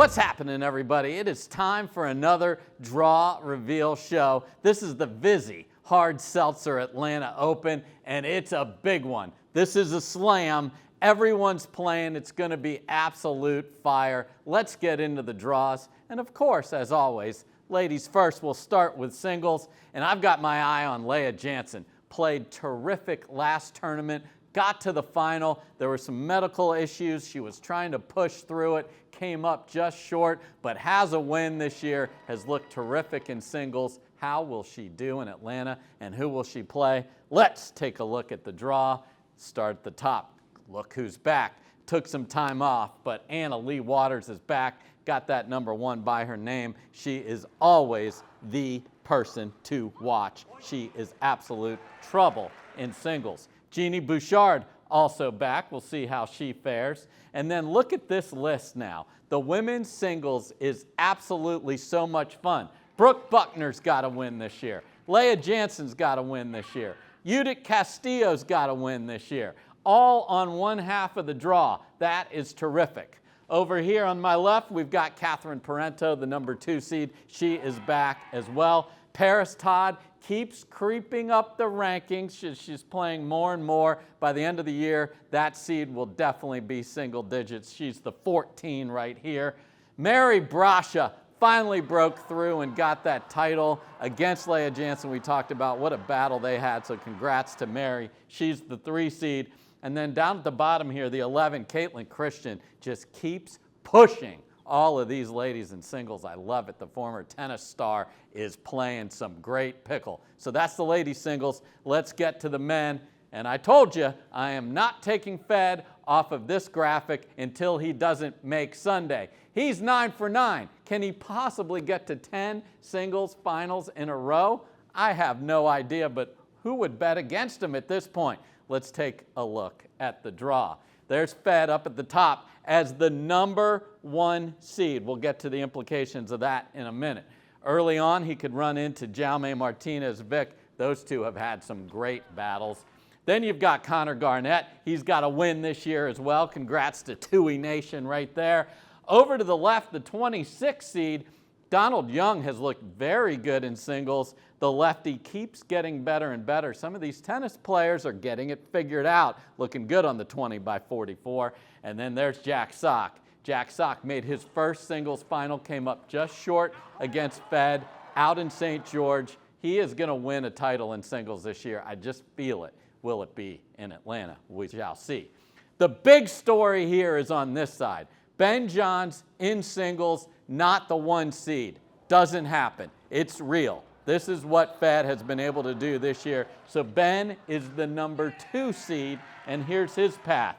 What's happening, everybody? It is time for another draw reveal show. This is the Vizzy Hard Seltzer Atlanta Open, and it's a big one. This is a slam. Everyone's playing. It's going to be absolute fire. Let's get into the draws. And of course, as always, ladies first, we'll start with singles. And I've got my eye on Leah Jansen. Played terrific last tournament. Got to the final. There were some medical issues. She was trying to push through it, came up just short, but has a win this year, has looked terrific in singles. How will she do in Atlanta, and who will she play? Let's take a look at the draw. Start at the top. Look who's back. Took some time off, but Anna Leigh Waters is back. Got that number one by her name. She is always the person to watch. She is absolute trouble in singles. Jeannie Bouchard also back. We'll see how she fares. And then look at this list now. The women's singles is absolutely so much fun. Brooke Buckner's got to win this year. Leah Jansen's got to win this year. Judith Castillo's got to win this year. All on one half of the draw. That is terrific. Over here on my left, we've got Catherine Parento, the number 2 seed. She is back as well. Paris Todd keeps creeping up the rankings. She's playing more and more. By the end of the year, that seed will definitely be single digits. She's the 14 right here. Mary Brasha finally broke through and got that title against Leah Jansen. We talked about what a battle they had, so congrats to Mary. She's the 3 seed. And then down at the bottom here, the 11, Caitlin Christian, just keeps pushing all of these ladies in singles. I love it. The former tennis star is playing some great pickle. So that's the ladies singles. Let's get to the men. And I told you, I am not taking Fed off of this graphic until he doesn't make Sunday. He's 9 for 9. Can he possibly get to 10 singles finals in a row? I have no idea, but who would bet against him at this point? Let's take a look at the draw. There's Fed up at the top as the number 1 seed. We'll get to the implications of that in a minute. Early on, he could run into Jaume Martinez-Vick. Those two have had some great battles. Then you've got Connor Garnett. He's got a win this year as well. Congrats to Tui Nation right there. Over to the left, the 26 seed, Donald Young has looked very good in singles. The lefty keeps getting better and better. Some of these tennis players are getting it figured out. Looking good on the 20x44. And then there's Jack Sock. Jack Sock made his first singles final, came up just short against Fed out in St. George. He is going to win a title in singles this year. I just feel it. Will it be in Atlanta? We shall see. The big story here is on this side. Ben Johns in singles, not the 1 seed. Doesn't happen. It's real. This is what Fed has been able to do this year. So Ben is the number 2 seed, and here's his path.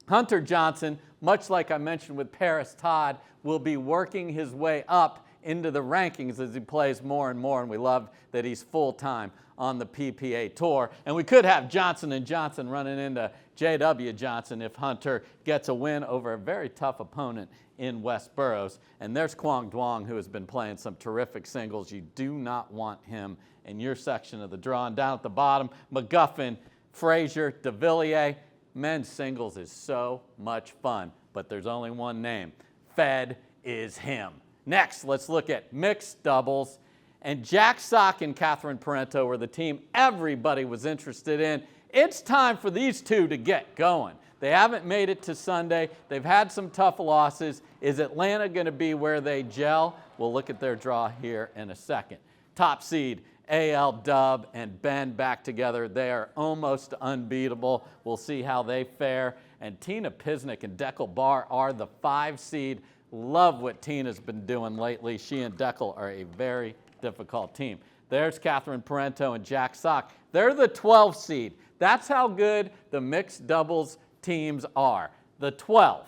Hunter Johnson, much like I mentioned with Paris Todd, will be working his way up into the rankings as he plays more and more, and we love that he's full-time on the PPA Tour. And we could have Johnson & Johnson running into J.W. Johnson if Hunter gets a win over a very tough opponent in West Burroughs. And there's Quang Duong, who has been playing some terrific singles. You do not want him in your section of the draw. And down at the bottom, McGuffin, Frazier, DeVilliers. Men's singles is so much fun, but there's only one name. Fed is him. Next, let's look at mixed doubles. And Jack Sock and Catherine Parento were the team everybody was interested in. It's time for these two to get going. They haven't made it to Sunday. They've had some tough losses. Is Atlanta going to be where they gel? We'll look at their draw here in a second. Top seed, A.L. Dub and Ben back together. They are almost unbeatable. We'll see how they fare. And Tina Pisnik and Deckel Barr are the 5 seed. Love what Tina's been doing lately. She and Deckel are a very difficult team. There's Catherine Parento and Jack Sock. They're the 12 seed. That's how good the mixed doubles teams are. The 12.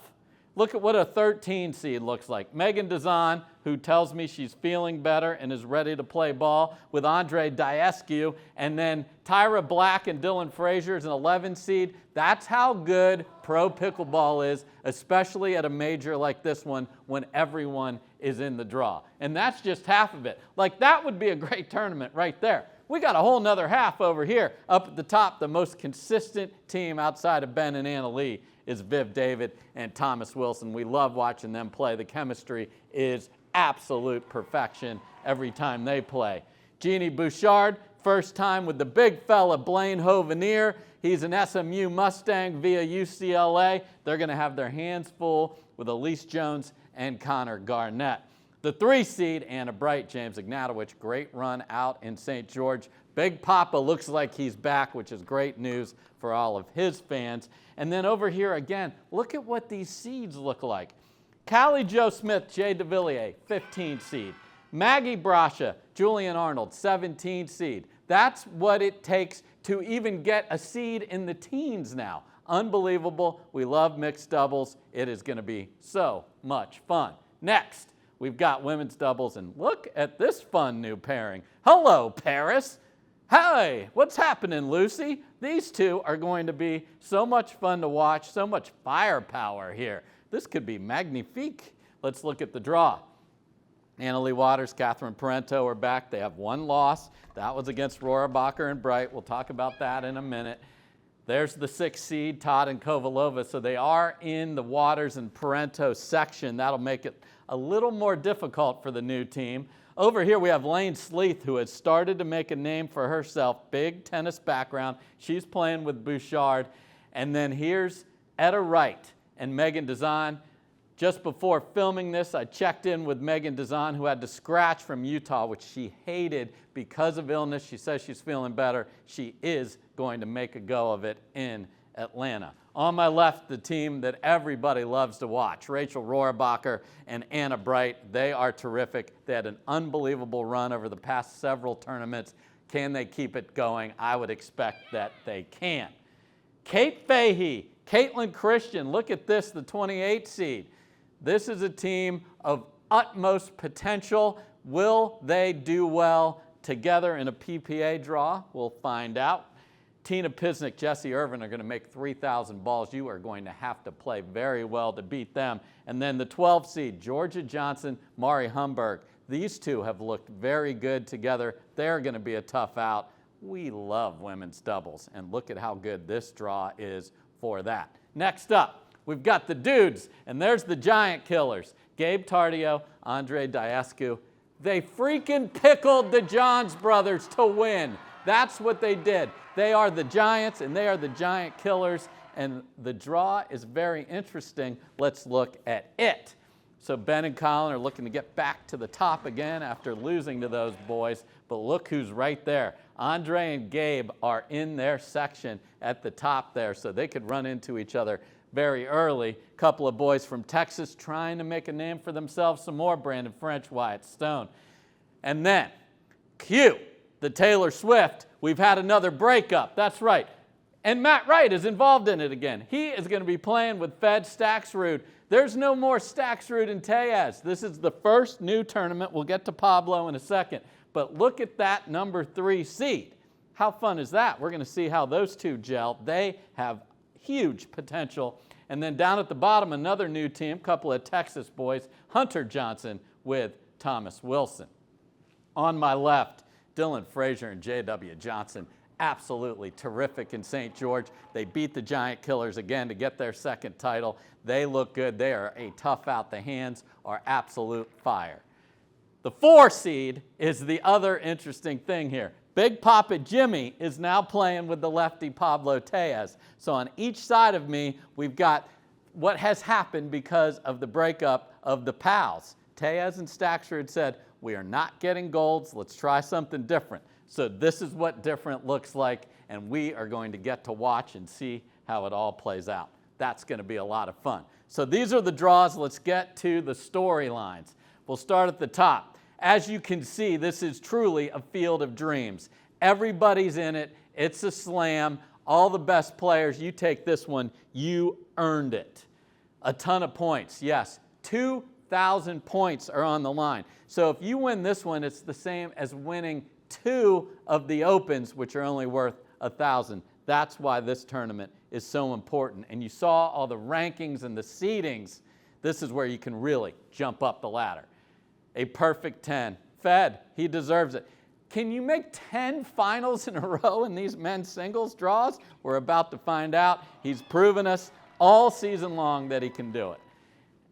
Look at what a 13 seed looks like. Megan Dazan, who tells me she's feeling better and is ready to play ball, with Andre Diescu, and then Tyra Black and Dylan Frazier is an 11 seed. That's how good pro pickleball is, especially at a major like this one when everyone is in the draw. And that's just half of it. Like, that would be a great tournament right there. We got a whole nother half over here. Up at the top, the most consistent team outside of Ben and Anna Leigh is Viv David and Thomas Wilson. We love watching them play. The chemistry is absolute perfection every time they play. Jeannie Bouchard, first time with the big fella Blaine Hovenier. He's an SMU Mustang via UCLA. They're going to have their hands full with Elise Jones and Connor Garnett. The 3 seed, Anna Bright, James Ignatowicz, great run out in St. George. Big Papa looks like he's back, which is great news for all of his fans. And then over here again, look at what these seeds look like. Callie Jo Smith, Jay DeVilliers, 15 seed. Maggie Brasha, Julian Arnold, 17 seed. That's what it takes to even get a seed in the teens now. Unbelievable. We love mixed doubles. It is going to be so much fun. Next, we've got women's doubles, and look at this fun new pairing. Hello, Paris. Hey, what's happening, Lucy? These two are going to be so much fun to watch, so much firepower here. This could be magnifique. Let's look at the draw. Annalie Waters, Catherine Parento are back. They have 1 loss. That was against Rohrabacher and Bright. We'll talk about that in a minute. There's the 6 seed, Todd and Kovalova. So they are in the Waters and Parento section. That'll make it a little more difficult for the new team. Over here we have Lane Sleeth, who has started to make a name for herself. Big tennis background. She's playing with Bouchard. And then here's Etta Wright and Megan Dazan. Just before filming this, I checked in with Megan Dazan, who had to scratch from Utah, which she hated because of illness. She says she's feeling better. She is going to make a go of it in Atlanta. On my left, the team that everybody loves to watch, Rachel Rohrabacher and Anna Bright. They are terrific. They had an unbelievable run over the past several tournaments. Can they keep it going? I would expect that they can. Kate Fahey, Caitlin Christian, look at this, the 28 seed. This is a team of utmost potential. Will they do well together in a PPA draw? We'll find out. Tina Pisnik, Jesse Irvin are going to make 3,000 balls. You are going to have to play very well to beat them. And then the 12 seed, Georgia Johnson, Mari Humberg. These two have looked very good together. They're going to be a tough out. We love women's doubles, and look at how good this draw is for that. Next up, we've got the dudes, and there's the giant killers. Gabe Tardio, Andre Diascu. They freaking pickled the Johns brothers to win. That's what they did. They are the giants, and they are the giant killers, and the draw is very interesting. Let's look at it. So Ben and Colin are looking to get back to the top again after losing to those boys, but look who's right there. Andre and Gabe are in their section at the top there, so they could run into each other very early. Couple of boys from Texas trying to make a name for themselves some more. Brandon French, Wyatt Stone. And then, Q, the Taylor Swift. We've had another breakup. That's right. And Matt Wright is involved in it again. He is going to be playing with Fed Staxrud. There's no more Staxrud and Tejas. This is the first new tournament. We'll get to Pablo in a second. But look at that number 3 seed. How fun is that? We're going to see how those two gel. They have huge potential. And then down at the bottom, another new team, couple of Texas boys, Hunter Johnson with Thomas Wilson. On my left, Dylan Frazier and J.W. Johnson, absolutely terrific in St. George. They beat the Giant Killers again to get their second title. They look good. They are a tough out. The hands are absolute fire. The 4 seed is the other interesting thing here. Big Papa Jimmy is now playing with the lefty Pablo Tejas. So on each side of me, we've got what has happened because of the breakup of the pals. Tejas and Staxrud said, we are not getting golds. Let's try something different. So this is what different looks like, and we are going to get to watch and see how it all plays out. That's going to be a lot of fun. So these are the draws. Let's get to the storylines. We'll start at the top. As you can see, this is truly a field of dreams. Everybody's in it. It's a slam. All the best players. You take this one, you earned it. A ton of points, yes. 2,000 points are on the line. So if you win this one, it's the same as winning 2 of the Opens, which are only worth 1,000. That's why this tournament is so important. And you saw all the rankings and the seedings. This is where you can really jump up the ladder. A perfect 10. Fed, he deserves it. Can you make 10 finals in a row in these men's singles draws? We're about to find out. He's proven us all season long that he can do it.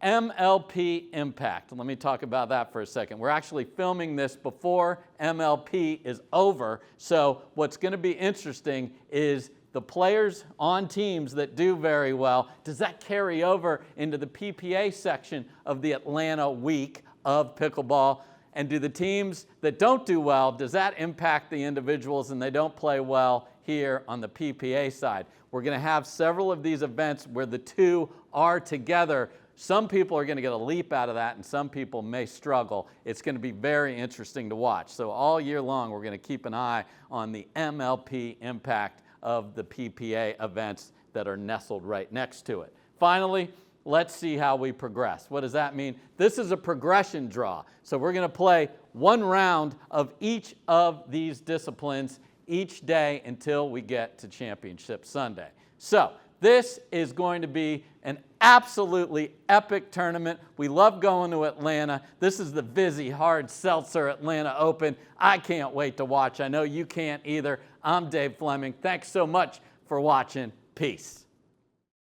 MLP Impact. Let me talk about that for a second. We're actually filming this before MLP is over, so what's going to be interesting is the players on teams that do very well, does that carry over into the PPA section of the Atlanta week of pickleball? And do the teams that don't do well, does that impact the individuals and they don't play well here on the PPA side? We're going to have several of these events where the two are together. Some people are going to get a leap out of that, and some people may struggle. It's going to be very interesting to watch. So all year long, we're going to keep an eye on the MLP impact of the PPA events that are nestled right next to it. Finally, let's see how we progress. What does that mean? This is a progression draw. So we're going to play one round of each of these disciplines each day until we get to Championship Sunday. So this is going to be an absolutely epic tournament. We love going to Atlanta. This is the Vizzy Hard Seltzer Atlanta Open. I can't wait to watch. I know you can't either. I'm Dave Fleming. Thanks so much for watching. Peace.